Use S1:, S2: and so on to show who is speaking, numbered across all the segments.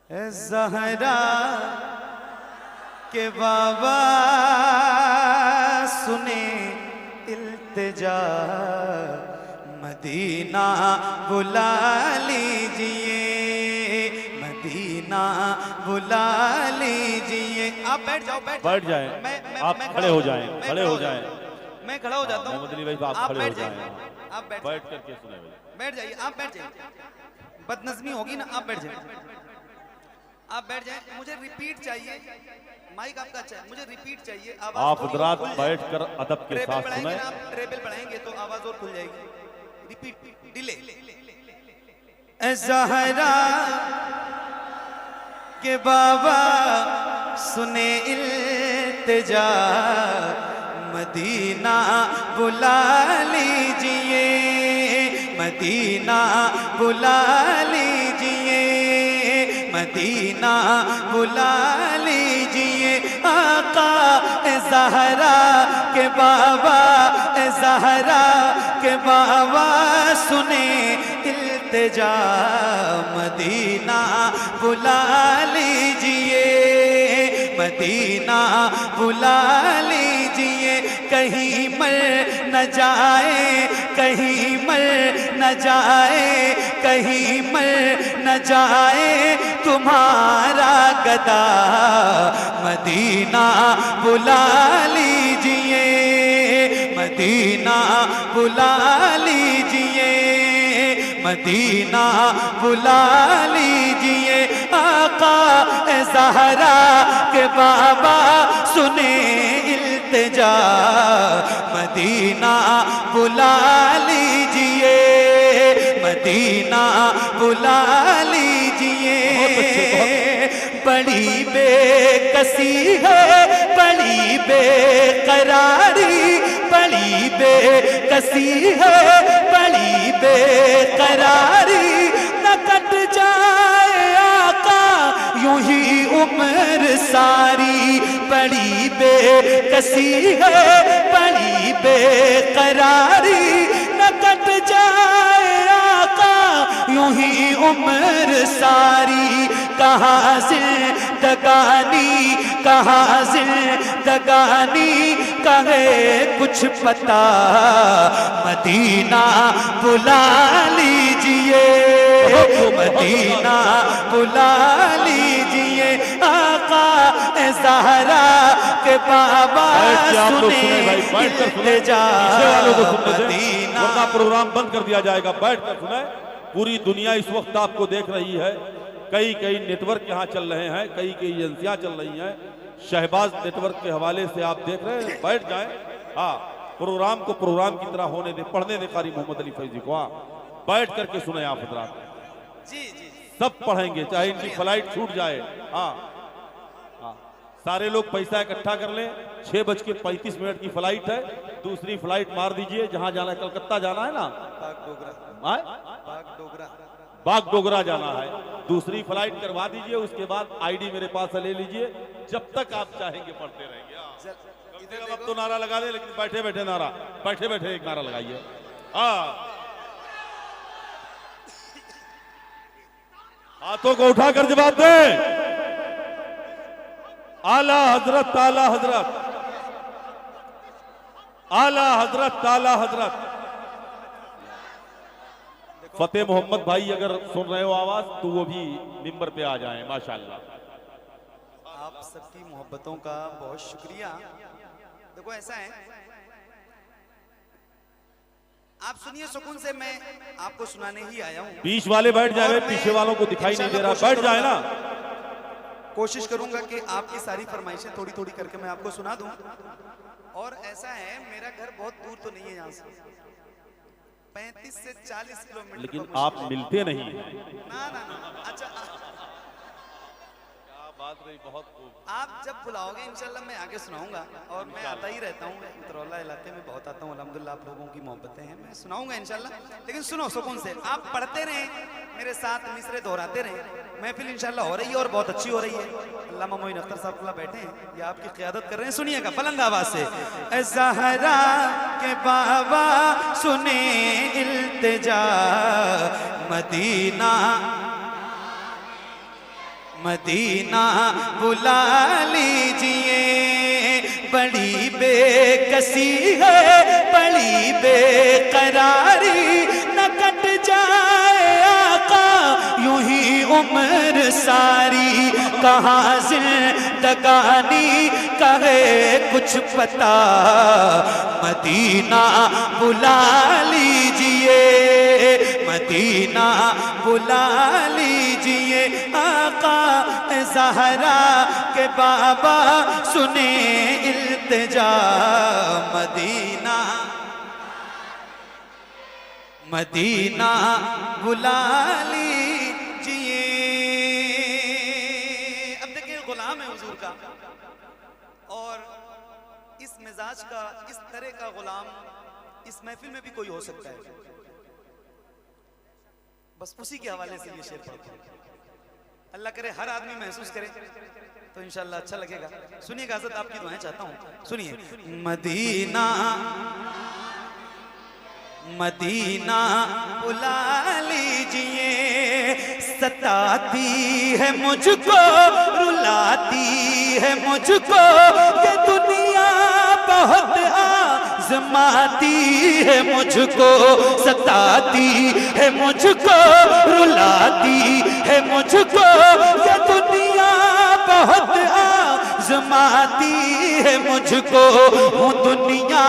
S1: ज़हरा के बाबा सुने इल्तिजा, मदीना बुला लीजिए, मदीना बुला लीजिए। आप बैठ जाओ,
S2: बैठ जाएं। आप खड़े हो जाएं, खड़े हो जाएं।
S1: मैं खड़ा हो जाता हूँ।
S2: मोहम्मद अली भाई आप खड़े हो जाएं।
S1: आप
S2: बैठ करके सुने।
S1: बैठ जाइए, आप बैठ जाइए। बदनज़मी होगी ना, आप बैठ जाइए, आप बैठ जाएं। मुझे रिपीट चाहिए, माइक आपका अच्छा है, मुझे रिपीट चाहिए।
S2: आप हजरात बैठकर अदब के साथ सुनाएं।
S1: आप ट्रेबल बढ़ाएंगे तो आवाज और खुल जाएगी। Repeat, delay. ज़हरा के बाबा सुने इल्तिजा, मदीना बुला लीजिए, मदीना बुला लीजिए, मदीना बुला लीजिए। आका ज़हरा के बाबा, ज़हरा के बाबा सुने इल्तिजा, मदीना बुला लीजिए, मदीना बुला लीजिए। कहीं मर न जाए, कहीं मर न जाए, कहीं मर न जाए तुम्हारा गदा, मदीना बुला लीजिए, मदीना बुला लीजिए, मदीना बुला लीजिए। आका ज़हरा के बाबा सुने इल्तिजा, मदीना बुला लीजिए, मदीना बुला लीजिए। बड़ी बेकसी है, बड़ी बेकरारी, बड़ी बेकसी है, बड़ी बेकरारी, न कट जाए आका यूं ही उम्र सारी। बड़ी बेकसी है, बड़ी बेकरारी, न कट जाए आका यूं ही उम्र सारी। कहाँ जिंदगानी, कहाँ जिंदगानी कहे कुछ पता, मदीना बुला लीजिए, मदीना बुला लीजिए। आका ज़हरा के बाबा सुने इल्तिजा, मदीना।
S2: वरना प्रोग्राम बंद कर दिया जाएगा। बैठ कर सुने। पूरी दुनिया इस वक्त आपको देख रही है। कई कई नेटवर्क यहाँ चल रहे हैं, कई कई एजेंसियां चल रही हैं। शहबाज नेटवर्क के हवाले से आप देख रहे हैं। बैठ जाएं। हाँ, प्रोग्राम को प्रोग्राम की तरह होने दे, पढ़ने दे कारी मोहम्मद अली फैजी को। हाँ, बैठ करके सुने आप हजरात।
S1: जी जी,
S2: सब पढ़ेंगे, चाहे इनकी फ्लाइट छूट जाए। हाँ हाँ, सारे लोग पैसा इकट्ठा कर लें। 6:35 की फ्लाइट है। दूसरी फ्लाइट मार दीजिए। जहां जाना है, कलकत्ता जाना है ना, बागडोगरा जाना है। दूसरी फ्लाइट करवा दीजिए। उसके बाद आईडी मेरे पास से ले लीजिए। जब तक आप चाहेंगे पढ़ते रहेंगे। अब तो नारा लगा दे, लेकिन बैठे बैठे नारा, बैठे बैठे एक नारा लगाइए। हाँ, हाथों को उठाकर जवाब दे। आला हजरत, आला हजरत, आला हजरत, आला हजरत। फतेह मोहम्मद भाई अगर सुन रहे हो आवाज, तो वो भी मिंबर पे आ जाएं। माशाल्लाह,
S1: आप सबकी मोहब्बतों का बहुत शुक्रिया। देखो ऐसा है, आप सुनिए सुकून से, मैं आपको सुनाने ही आया हूँ।
S2: बीच वाले बैठ जाए, पीछे वालों को दिखाई नहीं दे रहा। बैठ जाए ना।
S1: कोशिश करूंगा कि आपकी सारी फरमाइशें थोड़ी थोड़ी करके मैं आपको सुना दूं। और ऐसा है, मेरा घर बहुत दूर तो नहीं है यहाँ से, 35 से 40 किलोमीटर।
S2: लेकिन आप मिलते नहीं।
S1: ना ना ना, अच्छा
S2: क्या बात रही, बहुत खूब।
S1: आप जब बुलाओगे इंशाल्लाह मैं आगे सुनाऊंगा। और मैं आता ही रहता हूँ, उतरौला इलाके में बहुत आता हूँ। अल्हम्दुलिल्लाह आप लोगों की मोहब्बतें हैं, मैं सुनाऊंगा इंशाल्लाह। लेकिन सुनो सुकून से, आप पढ़ते रहें, मेरे साथ मिसरे दोहराते रहें। महफिल इंशाल्लाह हो रही है और बहुत अच्छी हो रही है। अल्लामा मोइन अख्तर साहब बैठे हैं, ये आपकी क़ियादत कर रहे हैं। सुनिएगा बुलंद आवाज से। ज़हरा के बाबा सुने इल्तिजा, मदीना मदीना बुला लीजिए, बड़ी बेकसी है, बड़ी बेकरारी, न कट जाए आका यूं ही उम्र सारी। कहाँ जिंदगानी कहे कुछ पता, मदीना बुला लीजिए, मदीना बुला लीजिए। आका ज़हरा के बाबा सुने इल्तिजा, मदीना मदीना बुला लीजिए। अब देखिए गुलाम है हुजूर का, और इस मिजाज का, इस तरह का गुलाम इस महफिल में भी कोई हो सकता है। बस उसी के हवाले से ये शेर पढ़ता हूं। अल्लाह करे हर आदमी महसूस करे तो इंशाअल्लाह अच्छा लगेगा। सुनिएगा हज़रत, आपकी दुआएं चाहता हूं, सुनिए। मदीना मदीना बुला लीजिए, सताती है मुझको, रुलाती है मुझको, ये दुनिया बहुत आज़माती है मुझको, सताती है मुझको, रुलाती है मुझको, ये दुनिया बहुत आज़माती है मुझको। हूँ दुनिया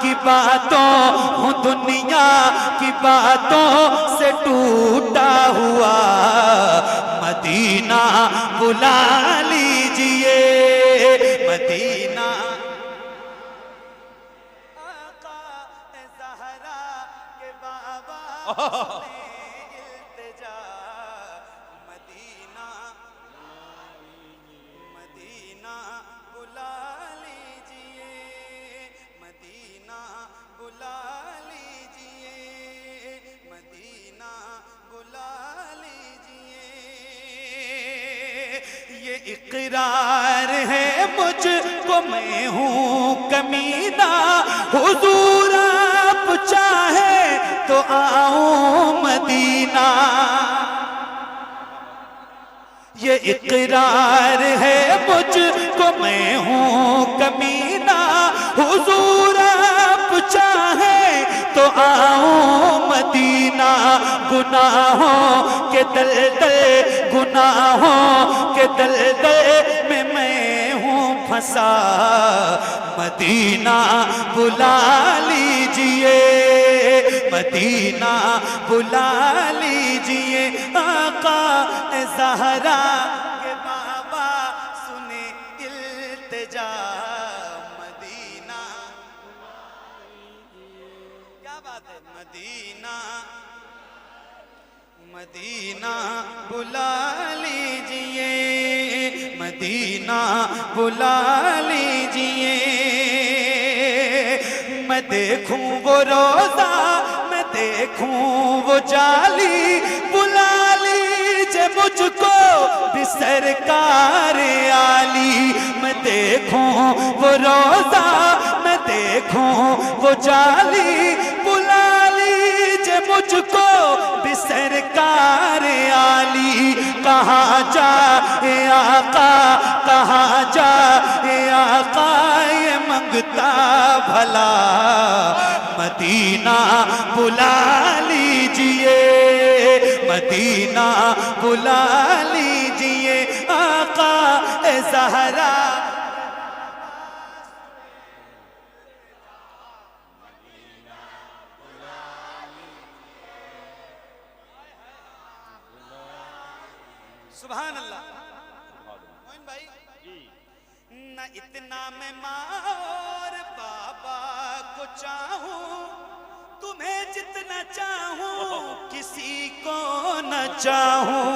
S1: की बातों, हूँ दुनिया की बातों से टूटा हुआ, मदीना बुला लीजिए, मदीना। आका ज़हरा के बाबा इल्तिजा, मदीना मदीना बुला लीजिए, मदीना बुला लीजिए, मदीना बुला लीजिए। ये इकरार है मुझको, मैं हूँ कमीना, हुजूर आप चाहे तो आऊं मदीना। ये इकरार है मुझको, मैं हूँ कमीना, हुजूर आप चाहे तो आऊं मदीना। गुनाहों के दलदल, गुनाहों के दलदल में मैं हूँ फंसा, मदीना बुला लीजिए, मदीना बुला लीजिए। आका ज़हरा के बाबा सुने इल्तिजा, मदीना। क्या बात है, मदीना मदीना बुला लीजिए, मदीना बुला लीजिए। मैं देखूं वो रोजा, मैं देखूं वो जाली, बुला लीजिए मुझको भी सरकार आली। मैं देखूं वो रोजा, मैं देखूं वो जाली, बुला लीजिए मुझको भी सरकार आली। कहाँ जाए आका, कहाँ जाए आका, ये मंगता भला, मदीना बुला लीजिए, मदीना बुला लीजिए। आका ज़हरा सुभान अल्लाह। मोइन भाई, न इतना मैं माँ और बाबा को चाहूं, तुम्हें जितना चाहूं किसी को न चाहूं।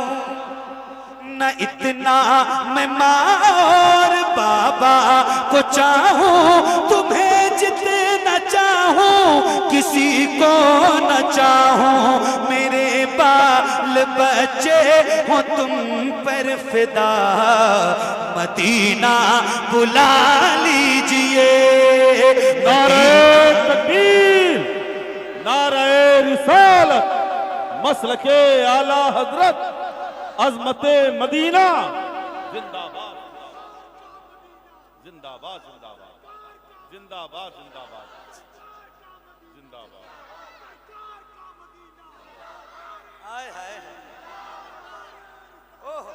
S1: न इतना मैं माँ और बाबा को चाहूं, तुम्हें जितना चाहूं किसी को न चाहूं। मेरे बाल बच्चे हो तुम पर फिदा, मदीना बुला लीजिए।
S2: नारे तकबीर, नारे रिसालत, मसलके आला हजरत अजमते मदीना जिंदाबाद जिंदाबाद जिंदाबाद जिंदाबाद जिंदाबाद जिंदाबाद।
S1: हाय हाय ओह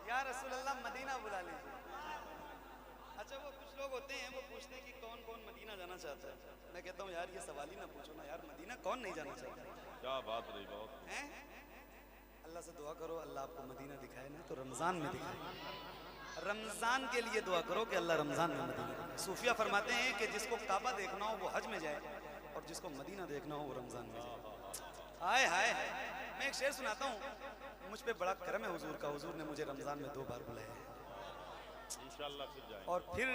S1: या रसूल अल्लाह मदीना बुला लीजिए। अच्छा वो कुछ लोग होते हैं वो पूछते हैं कि कौन कौन मदीना जाना चाहता है। मैं कहता हूँ यार ये सवाल ही ना पूछो ना यार, मदीना कौन नहीं जाना चाहता।
S2: क्या बात रही, बहुत
S1: हैं? अल्लाह से दुआ करो अल्लाह आपको मदीना दिखाए ना तो रमजान में दिखाए। रमजान के लिए दुआ करो कि अल्लाह रमजान में मदीना दिखाए। सूफिया फरमाते हैं कि जिसको काबा देखना हो वो हज में जाए और जिसको मदीना देखना हो वो रमजान में जाए। हाय हाय मैं एक शेर सुनाता हूँ। मुझ पे बड़ा करम है हुजूर का, हुजूर ने मुझे रमजान में 2 बार बुलाया है
S2: इंशाअल्लाह फिर जाएंगे।
S1: और फिर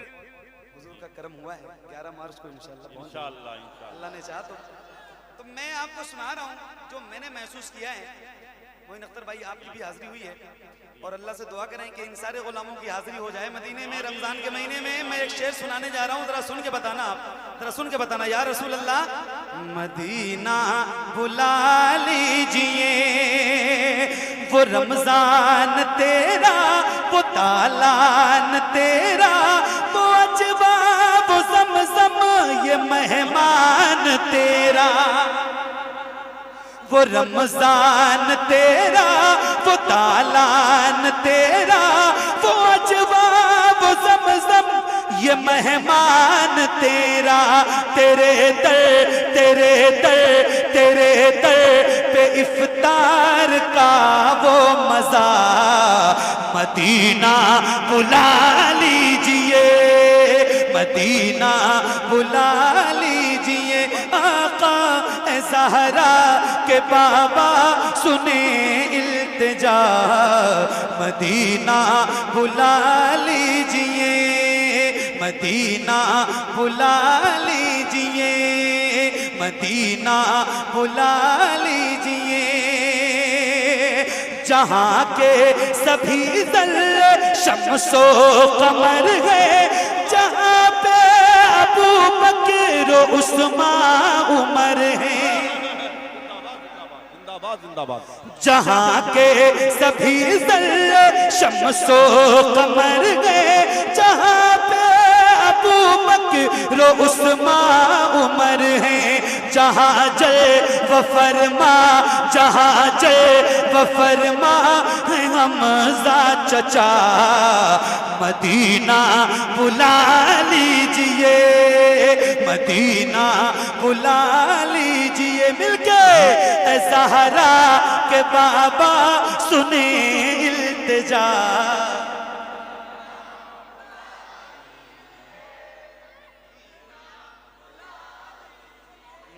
S1: हुजूर का करम हुआ है 11 मार्च को इंशाअल्लाह पहुंच
S2: इंशाअल्लाह
S1: अल्लाह ने चाहा तो मैं आपको सुना रहा हूँ जो मैंने महसूस किया है। मोइन अख्तर भाई आपकी भी हाजिरी हुई है और अल्लाह से दुआ करें कि इन सारे गुलामों की हाजिरी हो जाए मदीने में रमजान के महीने में। मैं एक शेर सुनाने जा रहा हूँ, जरा सुन के बताना, आप जरा सुन के बताना। या रसूल अल्लाह मदीना बुला लीजिए, वो रमजान तेरा वो तालान तेरा वो अजवा वो ज़मज़म ये मेहमान तेरा। वो रमजान तेरा वो तालान तेरा वो अजवा वो ज़मज़म ये मेहमान तेरा। तेरे दर पे इफ्तार का वो मज़ा मदीना बुला लीजिए, मदीना बुला लीजिए। आका ज़हरा के बाबा सुने इल्तिजा, मदीना बुला लीजिए, मदीना बुला लीजिए, मदीना बुला लीजिए। जहाँ के सभी ज़र्रे शम्सो कमर है, जहाँ पे अबू बकर उस्मान उमर है।
S2: जिंदाबाद जिंदाबाद।
S1: जहाँ के सभी ज़र्रे शम्सो कमर है, जहाँ पे अबू बकर उस्मान उमर है। जहाँ जल व फरमा, जहाँ जल व फरमा है हमज़ा चचा, मदीना बुला लीजिए, मदीना बुला लीजिए। मिलके ज़हरा के बाबा सुने इल्तिजा।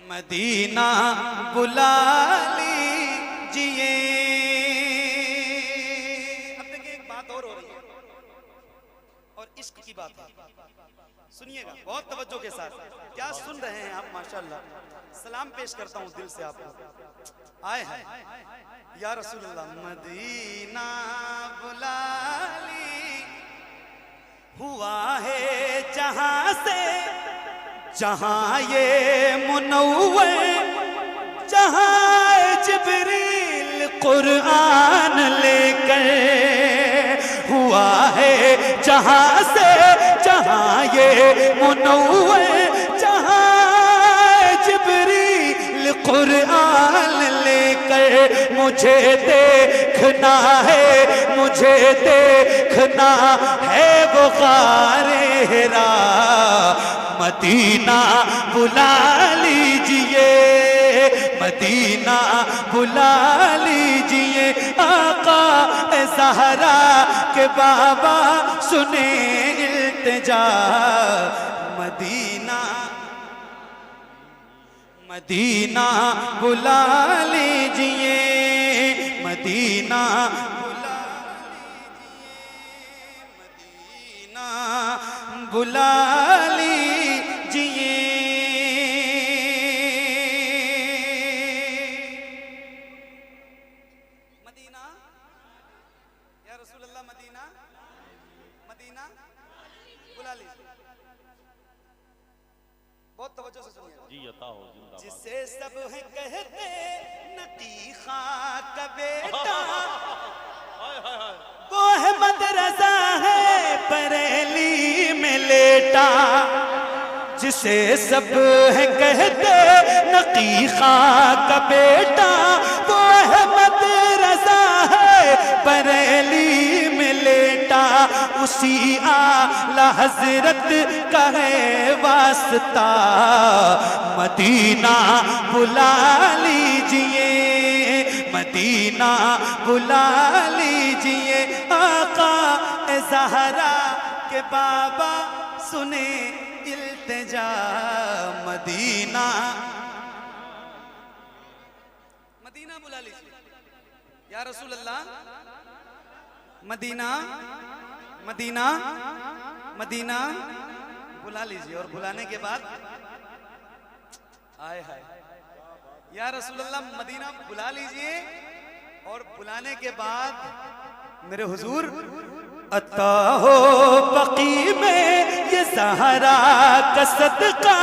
S1: मदीना बुला लीजिए। अब देखिए एक बात और हो रही है और इश्क की बात है, सुनिएगा बहुत तवज्जो के साथ। क्या सुन रहे हैं आप? माशाअल्लाह। सलाम पेश करता हूँ दिल से आपको। आए हैं या रसूल अल्लाह मदीना बुला ली, हुआ है जहां से जहां ये मुनव्वर, जहां जिब्रील कुरान लेकर, हुआ है जहां से जहां ये मुनव्वर, जहां जिब्रील कुरान लेकर। मुझे देखना है, मुझे देखना है वो गारे हिरा, मदीना बुला लीजिए, मदीना बुला लीजिए। आका ज़हरा के बाबा सुने इल्तिजा, मदीना मदीना बुला लीजिए, मदीना बुला लीजिए, मदीना बुला लीजिए। मदीना या रसूल अल्लाह, मदीना मदीना बुला लीजिए। बहुत तवज्जो से सुनिए।
S2: जी अता हो जिंदाबाद।
S1: जिसे सब है कहते नकी खां का बेटा, वो है मदरसा है बरेली में लेटा। जिसे सब है कहते नकी खां का बेटा, वो है मदरसा है बरेली में लेटा। उसी आला हजरत का है वास्ता, मदीना बुला लीजिए, मदीना बुला लीजिए। आका ए ज़हरा के बाबा सुने इल्तिजा, मदीना मदीना बुला लीजिए या रसूल अल्लाह। मदीना मदीना मदीना बुला लीजिए। और बुलाने के बाद आए हाय या रसूल अल्लाह, मदीना बुला लीजिए। और बुलाने के बाद मेरे हुजूर अता हो बकी में ये ज़हरा का सदका,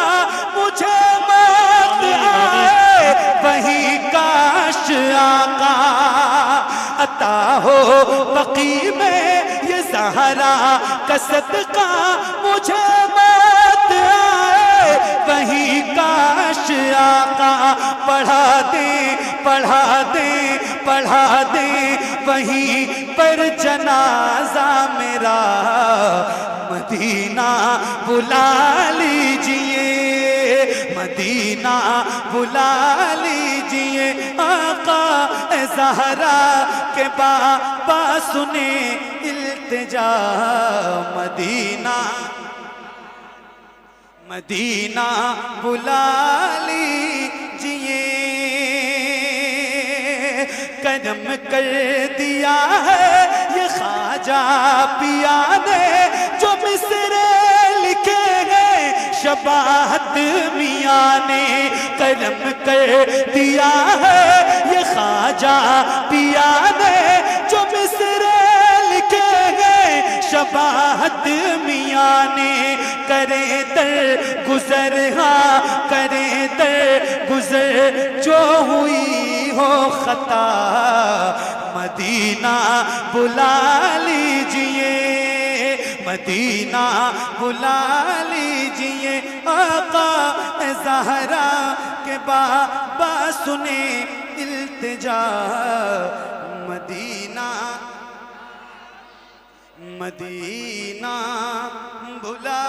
S1: मुझे मौत आए वही काश आका। अता हो बकी में ये ज़हरा का सदका, मुझे मौत आए वही काश आका। पढ़ा दे पढ़ा दे पढ़ा दे वहीं पर जनाजा मेरा, मदीना बुला लीजिए, मदीना बुला लीजिए। आका ए ज़हरा के बाबा सुने इल्तिजा, मदीना मदीना बुला लीजिए। करम कर दिया है ये ख्वाजा पिया ने, जो मिसरे लिखे हैं शबाहत मियाँ ने। करम कर दिया है ये ख्वाजा पिया ने, जो मिसरे लिखे हैं शबाहत मियाँ ने। करे दर गुजर हाँ करे दर गुजर, जो हुई हो खता, मदीना बुला लीजिए, मदीना बुला लीजिए। आका ए ज़हरा के बाबा सुने इल्तिजा, मदीना मदीना बुला